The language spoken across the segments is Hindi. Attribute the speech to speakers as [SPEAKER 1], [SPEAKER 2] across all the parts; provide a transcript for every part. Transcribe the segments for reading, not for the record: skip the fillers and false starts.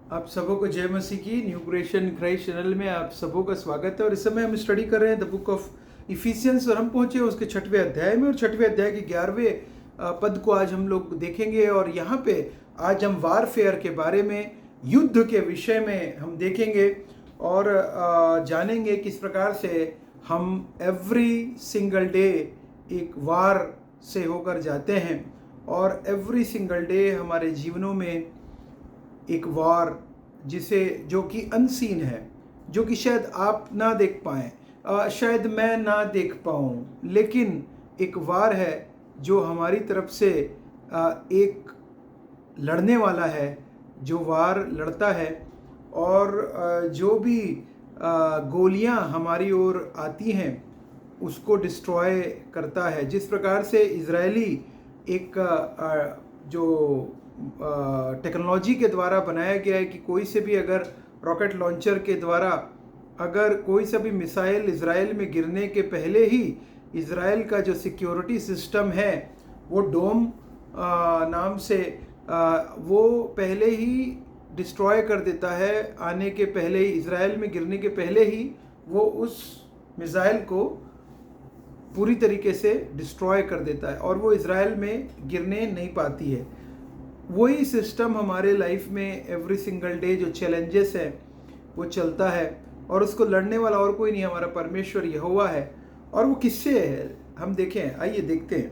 [SPEAKER 1] आप सबों को जय मसीह की न्यू क्रिएशन क्राइस्ट चैनल में आप सबों का स्वागत है। और इस समय हम स्टडी कर रहे हैं द बुक ऑफ इफिसियंस और हम पहुंचे उसके 6वें अध्याय में और 6वें अध्याय के 11वें पद को आज हम लोग देखेंगे। और यहाँ पे आज हम वारफेयर के बारे में, युद्ध के विषय में हम देखेंगे और जानेंगे किस प्रकार से हम एवरी सिंगल डे एक वार से होकर जाते हैं और एवरी सिंगल डे हमारे जीवनों में एक वार जो कि अनसीन है, जो कि शायद आप ना देख पाएँ, शायद मैं ना देख पाऊँ, लेकिन एक वार है जो हमारी तरफ से एक लड़ने वाला है, जो वार लड़ता है और जो भी गोलियां हमारी ओर आती हैं उसको डिस्ट्रॉय करता है। जिस प्रकार से इजरायली एक जो टेक्नोलॉजी के द्वारा बनाया गया है कि कोई से भी अगर रॉकेट लॉन्चर के द्वारा अगर कोई सा भी मिसाइल इजराइल में गिरने के पहले ही इजराइल का जो सिक्योरिटी सिस्टम है वो डोम नाम से वो पहले ही डिस्ट्रॉय कर देता है। आने के पहले ही, इजराइल में गिरने के पहले ही वो उस मिसाइल को पूरी तरीके से डिस्ट्रॉय कर देता है और वो इजराइल में गिरने नहीं पाती है। वही सिस्टम हमारे लाइफ में एवरी सिंगल डे जो चैलेंजेस है वो चलता है और उसको लड़ने वाला और कोई नहीं, हमारा परमेश्वर यहोवा है। और वो किससे है हम देखें, आइए देखते हैं।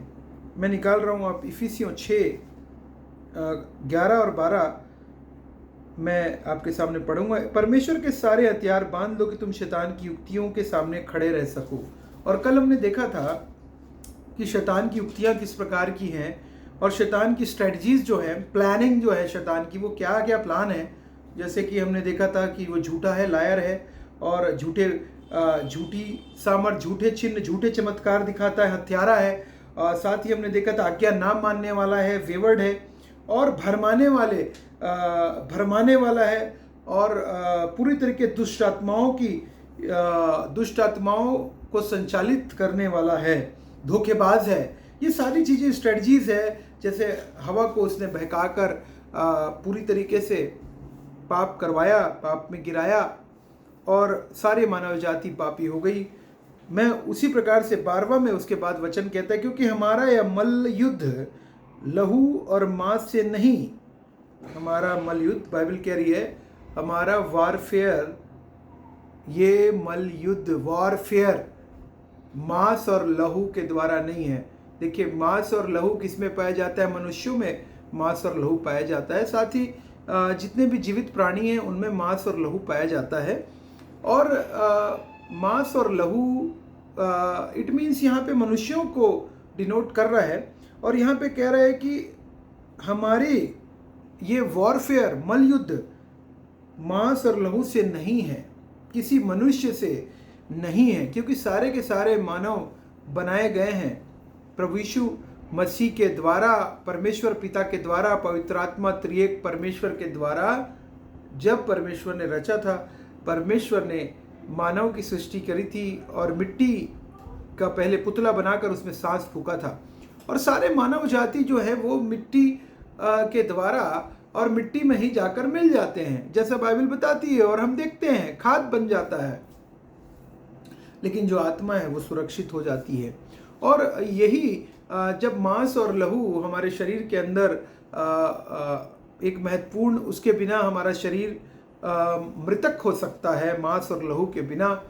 [SPEAKER 1] मैं निकाल रहा हूँ, आप इफिसियों 6:11 और 12 मैं आपके सामने पढ़ूंगा। परमेश्वर के सारे हथियार बांध लो कि तुम शैतान की युक्तियों के सामने खड़े रह सको। और कल हमने देखा था कि शैतान की युक्तियाँ किस प्रकार की हैं और शैतान की स्ट्रेटजीज जो है, प्लानिंग जो है शैतान की, वो क्या क्या प्लान है। जैसे कि हमने देखा था कि वो झूठा है, लायर है और झूठी सामर्थ, झूठे चिन्ह, झूठे चमत्कार दिखाता है, हत्यारा है। साथ ही हमने देखा था आज्ञा ना मानने वाला है, वेवर्ड है और भरमाने वाला है और पूरी तरीके दुष्ट आत्माओं को संचालित करने वाला है, धोखेबाज है। ये सारी चीज़ें स्ट्रेटजीज है। जैसे हवा को उसने बहकाकर पूरी तरीके से पाप करवाया, पाप में गिराया और सारे मानव जाति पापी हो गई। मैं उसी प्रकार से 12वां में उसके बाद वचन कहता है, क्योंकि हमारा यह मल्ल युद्ध लहू और मांस से नहीं, हमारा मल्ल युद्ध, बाइबल कह रही है हमारा वारफेयर, ये मल्ल युद्ध वारफेयर मांस और लहू के द्वारा नहीं है। देखिए, मांस और लहू किस में पाया जाता है? मनुष्यों में मांस और लहू पाया जाता है। साथ ही जितने भी जीवित प्राणी हैं उनमें मांस और लहू पाया जाता है। और मांस और लहू इट मीन्स यहाँ पे मनुष्यों को डिनोट कर रहा है। और यहाँ पे कह रहा है कि हमारे ये वॉरफेयर मल्ल युद्ध मांस और लहू से नहीं है, किसी मनुष्य से नहीं है, क्योंकि सारे के सारे मानव बनाए गए हैं प्रभु यीशु मसीह के द्वारा, परमेश्वर पिता के द्वारा, पवित्र आत्मा त्रिएक परमेश्वर के द्वारा। जब परमेश्वर ने रचा था, परमेश्वर ने मानव की सृष्टि करी थी और मिट्टी का पहले पुतला बनाकर उसमें सांस फूका था और सारे मानव जाति जो है वो मिट्टी के द्वारा और मिट्टी में ही जाकर मिल जाते हैं, जैसा बाइबल बताती है और हम देखते हैं खाद बन जाता है। लेकिन जो आत्मा है वो सुरक्षित हो जाती है। और यही जब मांस और लहू हमारे शरीर के अंदर एक महत्वपूर्ण, उसके बिना हमारा शरीर मृतक हो सकता है, मांस और लहू के बिना।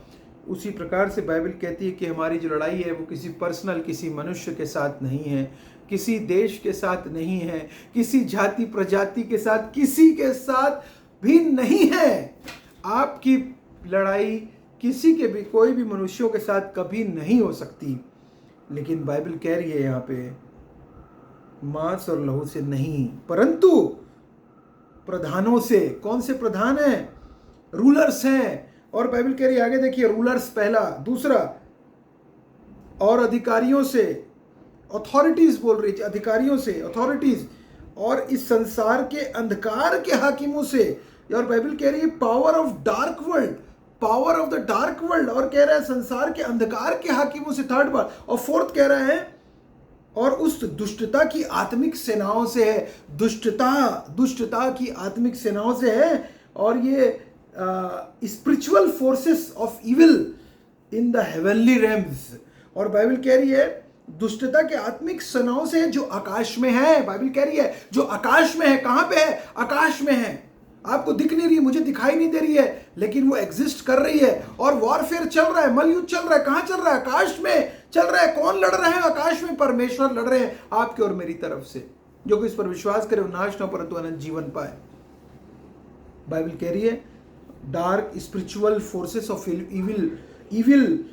[SPEAKER 1] उसी प्रकार से बाइबल कहती है कि हमारी जो लड़ाई है वो किसी पर्सनल, किसी मनुष्य के साथ नहीं है, किसी देश के साथ नहीं है, किसी जाति प्रजाति के साथ, किसी के साथ भी नहीं है। आपकी लड़ाई किसी के भी, कोई भी मनुष्यों के साथ कभी नहीं हो सकती। लेकिन बाइबल कह रही है यहाँ पे मांस और लहू से नहीं, परंतु प्रधानों से। कौन से प्रधान हैं? रूलर्स हैं। और बाइबल कह रही है आगे देखिए, रूलर्स पहला, दूसरा और अधिकारियों से, अथॉरिटीज बोल रही है, अधिकारियों से, अथॉरिटीज, और इस संसार के अंधकार के हाकिमों से। और बाइबल कह रही है power of dark world, power of the dark world, और कह रहा है संसार के अंधकार के हाकिमों से, थर्ड बार। और फोर्थ कह रहा है और उस दुष्टता की आत्मिक सेनाओं से है। दुष्टता की आत्मिक सेनाओं से है, और ये spiritual forces of evil in the heavenly Rhames. और बाइबल कह रही है दुष्टता के आत्मिक सेनाओं से जो आकाश में है। बाइबल कह रही है जो आकाश में है। कहां पे है? आकाश में है। आपको दिख नहीं रही, मुझे दिखाई नहीं दे रही है, लेकिन वो एग्जिस्ट कर रही है। और वॉरफेयर चल रहा है, मलयुद्ध चल रहा है। कहां चल रहा है? आकाश में चल रहा है। कौन लड़ रहे हैं? आकाश में परमेश्वर लड़ रहे हैं आपके और मेरी तरफ से। जो कोई इस पर विश्वास करे वो नाश न परंतु अनंत जीवन पाए। बाइबल कह रही है dark spiritual forces of evil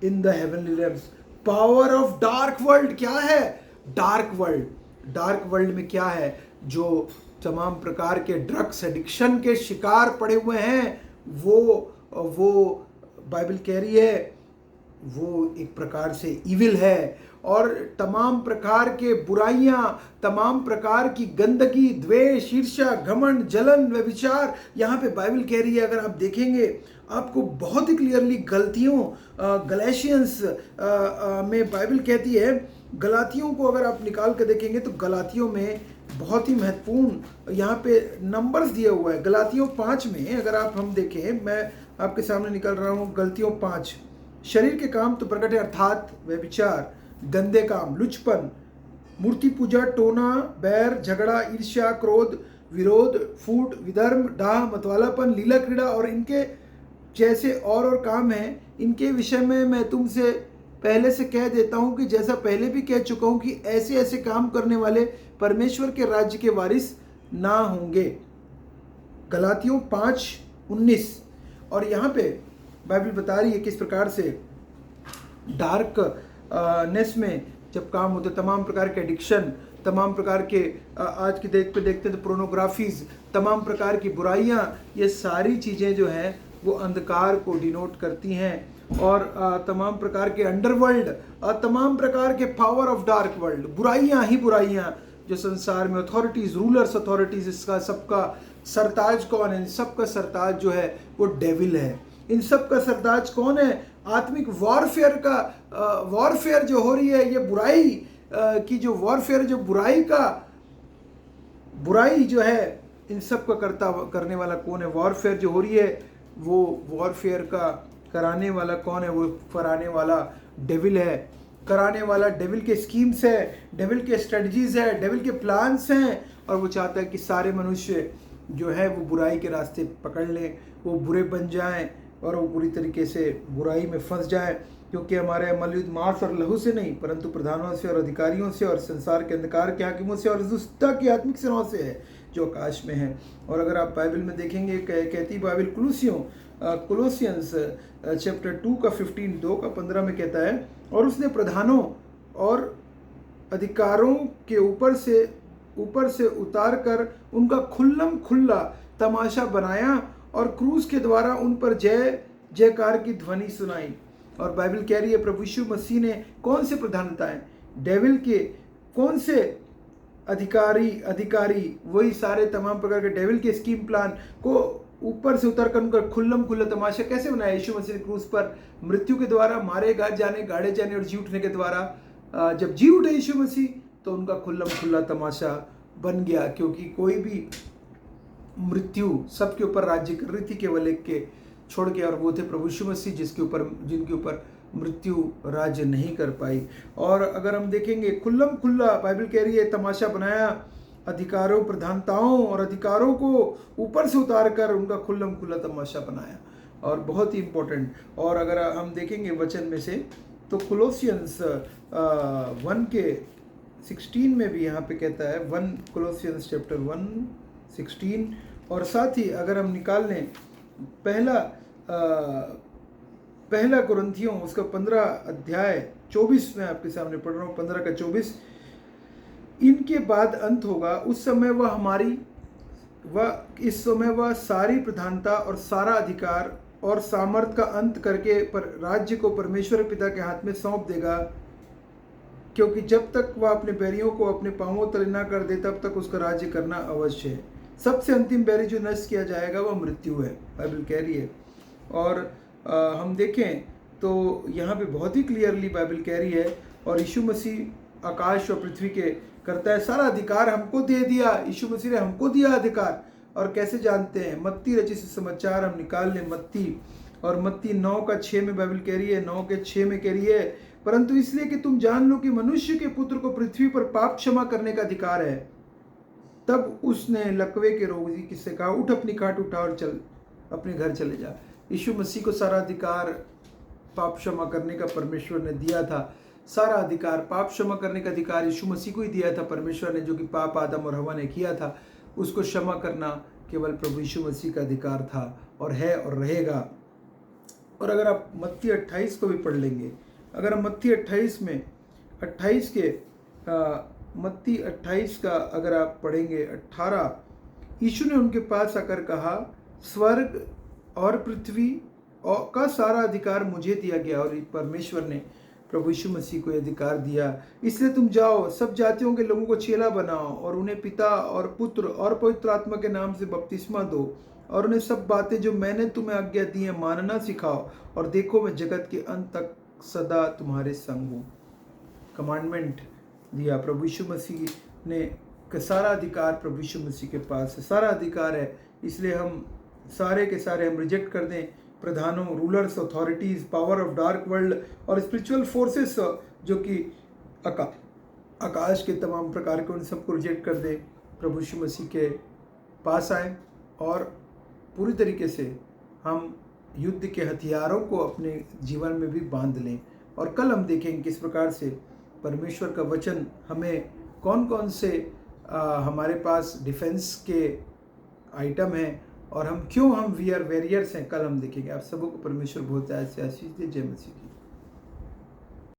[SPEAKER 1] in the heavenly Rhames. Power of dark world क्या है? डार्क वर्ल्ड में क्या है? जो तमाम प्रकार के ड्रग्स एडिक्शन के शिकार पड़े हुए हैं, वो बाइबल कह रही है वो एक प्रकार से इविल है। और तमाम प्रकार के बुराइयां, तमाम प्रकार की गंदगी, द्वेष, ईर्ष्या, घमंड, जलन, व्यभिचार, यहाँ पे बाइबल कह रही है, अगर आप देखेंगे आपको बहुत ही क्लियरली गलातियंस में बाइबल कहती है, गलातियों को अगर आप निकाल कर देखेंगे तो गलातियों में बहुत ही महत्वपूर्ण यहाँ पे नंबर्स दिए हुए हैं। गलातियों 5 में अगर हम देखें, मैं आपके सामने निकाल रहा हूँ गलातियों 5। शरीर के काम तो प्रकट है, अर्थात व्यभिचार, गंदे काम, लुचपन, मूर्ति पूजा, टोना, बैर, झगड़ा, ईर्ष्या, क्रोध, विरोध, फूट, विधर्म, डाह, मतवालापन, लीला क्रीड़ा और इनके जैसे और काम हैं। इनके विषय में मैं तुमसे पहले से कह देता हूं कि जैसा पहले भी कह चुका हूं कि ऐसे ऐसे काम करने वाले परमेश्वर के राज्य के वारिस ना होंगे। गलातियों 5:19। और यहाँ पे बाइबल बता रही है किस प्रकार से डार्कनेस में जब काम होते, तमाम प्रकार के एडिक्शन, तमाम प्रकार के आज की डेट पे देखते हैं तो प्रोनोग्राफीज, तमाम प्रकार की बुराइयां, ये सारी चीज़ें जो हैं वो अंधकार को डिनोट करती हैं। और तमाम प्रकार के अंडरवर्ल्ड, तमाम प्रकार के पावर ऑफ डार्क वर्ल्ड, बुराइयां ही बुराइयां जो संसार में, अथॉरिटीज, रूलर्स, अथॉरिटीज, इसका सबका सरताज कौन है? इन सब का सरताज जो है वो डेविल है। इन सब का सरताज कौन है? आत्मिक वॉरफेयर जो हो रही है, ये बुराई की जो वॉरफेयर, जो बुराई जो है, इन सब का करने वाला कौन है? वॉरफेयर जो हो रही है, वो वॉरफेयर का कराने वाला कौन है? वो कराने वाला डेविल है। कराने वाला डेविल के स्कीम्स है, डेविल के स्ट्रेटजीज है, डेविल के प्लान्स हैं। और वो चाहता है कि सारे मनुष्य जो है वो बुराई के रास्ते पकड़ लें, वो बुरे बन जाएं और वो बुरी तरीके से बुराई में फंस जाएं। क्योंकि हमारे मलयुद्ध मांस और लहू से नहीं परंतु प्रधानों से और अधिकारियों से और संसार के अंधकार के हाकिमों से और दुष्टता की आत्मिक सेनाओं से है जो आकाश में है। और अगर आप बाइबल में देखेंगे, कहती बाइबल कोलोसियंस चैप्टर 2 का 15 में कहता है, और उसने प्रधानों और अधिकारों के ऊपर से उतार कर उनका खुल्लम खुल्ला तमाशा बनाया और क्रूस के द्वारा उन पर जय जयकार की ध्वनि सुनाई। और बाइबल कह रही है प्रभु यीशु मसीह ने कौन से प्रधानताएं, डेविल के कौन से अधिकारी वही सारे तमाम प्रकार के डेविल के स्कीम प्लान को ऊपर से उतर कर उनका खुल्लम खुल्ला तमाशा कैसे बनाया? यीशु मसीह ने क्रूस पर मृत्यु के द्वारा मारे जाने, गाड़े जाने और जी उठने के द्वारा जब जी उठे यीशु मसीह तो उनका खुल्लम खुल्ला तमाशा बन गया। क्योंकि कोई भी मृत्यु सबके ऊपर राज्य कर रही थी, केवल एक के छोड़ के, और वो थे प्रभु यीशु मसीह जिनके ऊपर मृत्यु राज्य नहीं कर पाई। और अगर हम देखेंगे खुल्लम खुल्ला बाइबल कह रही है तमाशा बनाया, अधिकारों, प्रधानताओं और अधिकारों को ऊपर से उतार कर उनका खुल्लम खुल्ला तमाशा बनाया। और बहुत ही इंपॉर्टेंट। और अगर हम देखेंगे वचन में से तो कोलोसियंस 1:16 में भी यहाँ पे कहता है, 1 कोलोसियंस चैप्टर 1:16। और साथ ही अगर हम निकाल लें पहला कुरिन्थियों उसका 15:24 में आपके सामने पढ़ रहा हूँ, 15 का 24। इनके बाद अंत होगा, उस समय इस समय वह सारी प्रधानता और सारा अधिकार और सामर्थ का अंत करके पर राज्य को परमेश्वर पिता के हाथ में सौंप देगा। क्योंकि जब तक वह अपने बैरियों को अपने पांवों तले न कर दे तब तक उसका राज्य करना अवश्य है। सबसे अंतिम बैरी जो नष्ट किया जाएगा वह मृत्यु है, बाइबल कह रही है। और हम देखें तो यहाँ पे बहुत ही क्लियरली बाइबल कह रही है, और यीशु मसीह आकाश और पृथ्वी के करता है। सारा अधिकार हमको दे दिया, यीशु मसीह ने हमको दिया अधिकार। और कैसे जानते हैं? मत्ती रचित समाचार हम निकाल लें, मत्ती, और मत्ती 9:6 में बाइबल कह रही है, 9:6 में कह रही है, परंतु इसलिए कि तुम जान लो कि मनुष्य के पुत्र को पृथ्वी पर पाप क्षमा करने का अधिकार है। तब उसने लकवे के रोगी किससे कहा, उठ अपनी खाट उठा और चल अपने घर चले जा। यीशु मसीह को सारा अधिकार पाप क्षमा करने का परमेश्वर ने दिया था। सारा अधिकार, पाप क्षमा करने का अधिकार यीशु मसीह को ही दिया था परमेश्वर ने, जो कि पाप आदम और हवा ने किया था। उसको क्षमा करना केवल प्रभु यीशु मसीह का अधिकार था और है और रहेगा। और अगर आप मत्ती 28 को भी पढ़ लेंगे, अगर हम मत्ती 28 में 28 के मत्ती 28 का अगर आप पढ़ेंगे 18, यीशु ने उनके पास आकर कहा, स्वर्ग और पृथ्वी का सारा अधिकार मुझे दिया गया। और परमेश्वर ने प्रभु यीशु मसीह को अधिकार दिया, इसलिए तुम जाओ, सब जातियों के लोगों को चेला बनाओ और उन्हें पिता और पुत्र और पवित्र आत्मा के नाम से बपतिस्मा दो और उन्हें सब बातें जो मैंने तुम्हें आज्ञा दी है मानना सिखाओ, और देखो मैं जगत के अंत तक सदा तुम्हारे संग हूँ। कमांडमेंट दिया प्रभु यीशु मसीह ने, सारा अधिकार प्रभु यीशु मसीह के पास है, सारा अधिकार है। इसलिए हम सारे के सारे हम रिजेक्ट कर दें प्रधानों, rulers, authorities, power of dark world और स्पिरिचुअल फोर्सेस जो कि आकाश के तमाम प्रकार के, उन सबको रिजेक्ट कर दे, प्रभु यीशु मसीह के पास आए और पूरी तरीके से हम युद्ध के हथियारों को अपने जीवन में भी बांध लें। और कल हम देखेंगे किस प्रकार से परमेश्वर का वचन हमें कौन कौन से हमारे पास डिफेंस के आइटम हैं और हम क्यों हम वी आर वॉरियर्स हैं। कल हम देखेंगे। आप सबों को परमेश्वर बहुत से आशीष दे। जय मसीह।